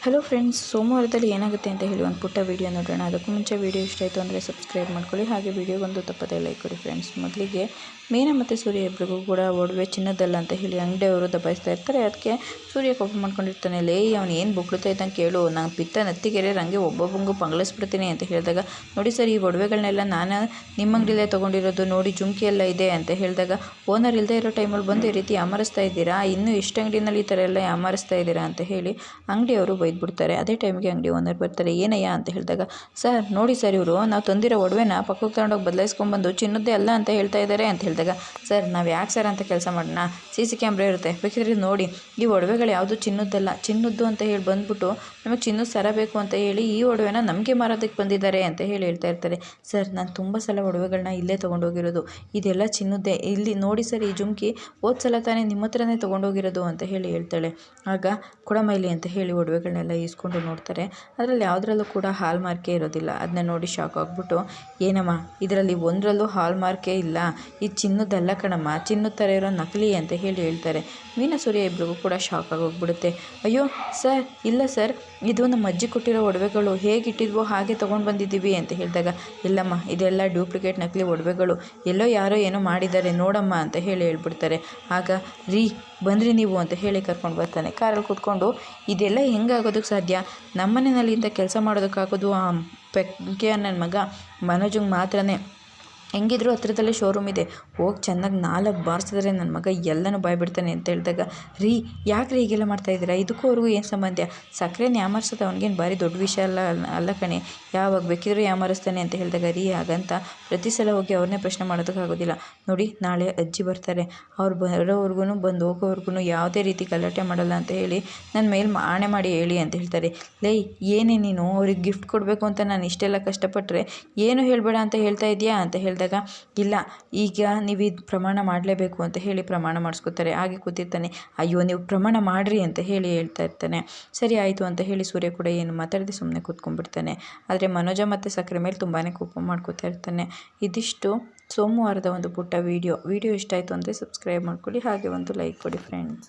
Hello friends, ಸೋಮವಾರದಲ್ಲಿ ಏನಾಗುತ್ತೆ ಅಂತ ಹೇಳಿ ಒಂದು ಪುಟ್ಟ ವೀಡಿಯೋ ನೋಡೋಣ. ಅದಕ್ಕೂ ಮುಂಚೆ ವೀಡಿಯೋ ಇಷ್ಟ ಆಯಿತು ಅಂದರೆ ಸಬ್ಸ್ಕ್ರೈಬ್ ಮಾಡ್ಕೊಳ್ಳಿ, ಹಾಗೆ ವೀಡಿಯೋಗೊಂದು ತಪ್ಪದೇ ಲೈಕ್ ಕೊಡಿ. ಫ್ರೆಂಡ್ಸ್, ಮೊದಲಿಗೆ ಮೀನಾ ಮತ್ತು ಸೂರ್ಯ ಇಬ್ಬರಿಗೂ ಕೂಡ ಒಡವೆ ಚಿನ್ನದಲ್ಲ ಅಂತ ಹೇಳಿ ಅಂಗಡಿಯವರು ದಬಾಯಿಸ್ತಾ ಇರ್ತಾರೆ. ಅದಕ್ಕೆ ಸೂರ್ಯ ಕೋಪ ಮಾಡ್ಕೊಂಡಿರ್ತಾನೆ. ಲೇ, ಅವನು ಏನು ಬುಕ್ಳುತ್ತಾ ಇದ್ದಂಗೆ ಕೇಳು, ನಾನು ಪಿತ್ತ ನತ್ತಿಗೆರೆ ರಂಗೆ ಒಬ್ಬೊಬ್ಬಂಗೂ ಪಂಗ್ಳಿಸ್ಬಿಡ್ತೀನಿ ಅಂತ ಹೇಳಿದಾಗ, ನೋಡಿ ಸರ್, ಈ ಒಡವೆಗಳನ್ನೆಲ್ಲ ನಾನು ನಿಮ್ಮ ಅಂಗಡಿಲೇ ತೊಗೊಂಡಿರೋದು, ನೋಡಿ ಜುಮ್ಕಿ ಎಲ್ಲ ಇದೆ ಅಂತ ಹೇಳಿದಾಗ, ಓನರ್ ಇಲ್ಲದೆ ಇರೋ ಟೈಮಲ್ಲಿ ಬಂದು ಈ ರೀತಿ ಯಾಮಾರಿಸ್ತಾ ಇದ್ದೀರಾ, ಇನ್ನೂ ಎಷ್ಟು ಅಂಗಡಿನಲ್ಲಿ ಈ ಥರ ಎಲ್ಲ ಯಾಮಾರಿಸ್ತಾ ಇದ್ದೀರಾ ಅಂತ ಹೇಳಿ ಅಂಗಡಿಯವರು ಬೈದ್ಬಿಡ್ತಾರೆ. ಅದೇ ಟೈಮಿಗೆ ಅಂಗಡಿ ಓನರ್ ಬರ್ತಾರೆ. ಏನಯ್ಯ ಅಂತ ಹೇಳಿದಾಗ, ಸರ್ ನೋಡಿ ಸರ್, ಇವರು ನಾವು ತಂದಿರೋ ಒಡವೆನ ಪಕ್ಕಕ್ಕೆ ತಗೊಂಡೋಗಿ ಬದಲಾಯಿಸ್ಕೊಂಡ್ಬಂದು ಚಿನ್ನದ್ದೇ ಅಲ್ಲ ಅಂತ ಹೇಳ್ತಾ ಇದ್ದಾರೆ ಅಂತ ಹೇಳಿದಾಗ, ಸರ್ ನಾವು ಯಾಕೆ ಸರ್ ಅಂತ ಕೆಲಸ ಮಾಡೋಣ, CC ಕ್ಯಾಮ್ರಾ ಇರುತ್ತೆ, ಬೇಕಿದ್ರೆ ನೋಡಿ, ಈ ಒಡವೆಗಳು ಯಾವುದು ಚಿನ್ನದ್ದಲ್ಲ, ಚಿನ್ನದ್ದು ಅಂತ ಹೇಳಿ ಬಂದ್ಬಿಟ್ಟು ನಮಗೆ ಚಿನ್ನದ ಸರ ಬೇಕು ಅಂತ ಹೇಳಿ ಈ ಒಡವೆನ ನಮಗೆ ಮಾರೋದಕ್ಕೆ ಬಂದಿದ್ದಾರೆ ಅಂತ ಹೇಳಿ ಹೇಳ್ತಾ ಇರ್ತಾರೆ. ಸರ್, ನಾನು ತುಂಬ ಸಲ ಒಡವೆಗಳನ್ನ ಇಲ್ಲೇ ತೊಗೊಂಡೋಗಿರೋದು, ಇದೆಲ್ಲ ಚಿನ್ನದ್ದೇ, ಇಲ್ಲಿ ನೋಡಿ ಸರ್, ಈ ಜುಮ್ಕಿ ಹೋದ ಸಲ ತಾನೇ ನಿಮ್ಮ ಹತ್ರನೇ ತೊಗೊಂಡೋಗಿರೋದು ಅಂತ ಹೇಳಿ ಹೇಳ್ತಾಳೆ. ಆಗ ಕೊಡಮೈಲಿ ಅಂತ ಹೇಳಿ ಒಡವೆಗಳನ್ನೆಲ್ಲ ಈಸ್ಕೊಂಡು ನೋಡ್ತಾರೆ. ಅದರಲ್ಲಿ ಯಾವುದ್ರಲ್ಲೂ ಕೂಡ ಹಾಲ್ ಮಾರ್ಕೇ ಇರೋದಿಲ್ಲ. ಅದನ್ನ ನೋಡಿ ಶಾಕ್ ಆಗಿಬಿಟ್ಟು, ಏನಮ್ಮ ಇದರಲ್ಲಿ ಒಂದರಲ್ಲೂ ಹಾಲ್ ಮಾರ್ಕೇ ಇಲ್ಲ, ಇದು ಚಿನ್ನದಲ್ಲ ಕಣಮ್ಮ, ಚಿನ್ನದ ಥರ ಇರೋ ನಕಲಿ ಅಂತ ಹೇಳಿ ಹೇಳ್ತಾರೆ. ಮೀನಾ ಸೂರ್ಯ ಇಬ್ಬರಿಗೂ ಕೂಡ ಶಾಕ್ ಆಗೋಗ್ಬಿಡುತ್ತೆ. ಅಯ್ಯೋ ಸರ್, ಇಲ್ಲ ಸರ್, ಇದು ನಮ್ಮ ಅಜ್ಜಿ ಕೊಟ್ಟಿರೋ ಒಡವೆಗಳು, ಹೇಗಿಟ್ಟಿದ್ವೋ ಹಾಗೆ ತೊಗೊಂಡು ಬಂದಿದ್ದೀವಿ ಅಂತ ಹೇಳಿದಾಗ, ಇಲ್ಲಮ್ಮ ಇದೆಲ್ಲ ಡೂಪ್ಲಿಕೇಟ್ ನಕಲಿ ಒಡವೆಗಳು, ಎಲ್ಲೋ ಯಾರೋ ಏನೋ ಮಾಡಿದ್ದಾರೆ ನೋಡಮ್ಮ ಅಂತ ಹೇಳಿ ಹೇಳ್ಬಿಡ್ತಾರೆ. ಆಗ ರೀ ಬಂದ್ರಿ ನೀವು ಅಂತ ಹೇಳಿ ಕರ್ಕೊಂಡು ಬರ್ತಾನೆ. ಕಾರಲ್ಲಿ ಕೂತ್ಕೊಂಡು, ಇದೆಲ್ಲ ಹೆಂಗಾಗೋದಕ್ಕೆ ಸಾಧ್ಯ, ನಮ್ಮನೆಯಲ್ಲಿ ಇಂಥ ಕೆಲಸ ಮಾಡೋದಕ್ಕಾಗೋದು ಆ ಪೆಕ್ಕೆ ನನ್ನ ಮಗ ಮನೋಜಂಗೆ ಮಾತ್ರನೇ, ಹೆಂಗಿದ್ರು ಹತ್ರದಲ್ಲೇ ಶೋರೂಮ್ ಇದೆ, ಹೋಗಿ ಚೆನ್ನಾಗಿ 4 ಬಾರಿಸಿದ್ರೆ ನನ್ನ ಮಗ ಎಲ್ಲನೂ ಬಾಯ್ಬಿಡ್ತಾನೆ ಅಂತ ಹೇಳಿದಾಗ, ರೀ ಯಾಕೆ ರೀ ಹೀಗೆಲ್ಲ ಮಾಡ್ತಾಯಿದ್ದೀರಾ, ಇದಕ್ಕೂ ಅವ್ರಿಗೂ ಏನು ಸಂಬಂಧ, ಸಕ್ಕರೆನ ಯಾಮಾರಿಸೋದು ಅವ್ನಿಗೇನು ಭಾರಿ ದೊಡ್ಡ ವಿಷಯ ಅಲ್ಲ ಕಣೆ, ಯಾವಾಗ ಬೇಕಿದ್ರೂ ಯಾಮಾರಿಸ್ತಾನೆ ಅಂತ ಹೇಳಿದಾಗ, ರೀ ಹಾಗಂತ ಪ್ರತಿ ಸಲ ಹೋಗಿ ಅವ್ರನ್ನೇ ಪ್ರಶ್ನೆ ಮಾಡೋದಕ್ಕಾಗೋದಿಲ್ಲ, ನೋಡಿ ನಾಳೆ ಅಜ್ಜಿ ಬರ್ತಾರೆ, ಅವ್ರು ಬರೋವರೆಗೂ ಬಂದು ಹೋಗೋವರೆಗೂ ಯಾವುದೇ ರೀತಿ ಗಲಾಟೆ ಮಾಡಲ್ಲ ಅಂತ ಹೇಳಿ ನನ್ನ ಮೇಲೆ ಆಣೆ ಮಾಡಿ ಹೇಳಿ ಅಂತ ಹೇಳ್ತಾರೆ. ಲೇ, ಏನೇ ನೀನು ಅವ್ರಿಗೆ ಗಿಫ್ಟ್ ಕೊಡಬೇಕು ಅಂತ ನಾನು ಇಷ್ಟೆಲ್ಲ ಕಷ್ಟಪಟ್ಟರೆ ಏನು ಹೇಳಬೇಡ ಅಂತ ಹೇಳ್ತಾ ಇದೆಯಾ ಅಂತ ಹೇಳಿದಾಗ, ಇಲ್ಲ ಈಗ ನೀವು ಇದು ಪ್ರಮಾಣ ಮಾಡಲೇಬೇಕು ಅಂತ ಹೇಳಿ ಪ್ರಮಾಣ ಮಾಡಿಸ್ಕೊತಾರೆ. ಹಾಗೆ ಕೂತಿರ್ತಾನೆ. ಅಯ್ಯೋ ನೀವು ಪ್ರಮಾಣ ಮಾಡಿರಿ ಅಂತ ಹೇಳಿ ಹೇಳ್ತಾ ಇರ್ತಾನೆ. ಸರಿ ಆಯಿತು ಅಂತ ಹೇಳಿ ಸೂರ್ಯ ಕೂಡ ಏನು ಮಾತಾಡದೆ ಸುಮ್ಮನೆ ಕೂತ್ಕೊಂಡ್ಬಿಡ್ತಾನೆ. ಆದರೆ ಮನೋಜ ಮತ್ತು ಸಕ್ಕರೆ ಮೇಲೆ ತುಂಬಾ ಕೋಪ ಮಾಡ್ಕೋತಾ ಇರ್ತಾನೆ. ಇದಿಷ್ಟು ಸೋಮವಾರದ ಒಂದು ಪುಟ್ಟ ವಿಡಿಯೋ ಇಷ್ಟ ಆಯಿತು ಅಂದರೆ ಸಬ್ಸ್ಕ್ರೈಬ್ ಮಾಡ್ಕೊಳ್ಳಿ, ಹಾಗೆ ಒಂದು ಲೈಕ್ ಕೊಡಿ ಫ್ರೆಂಡ್ಸ್.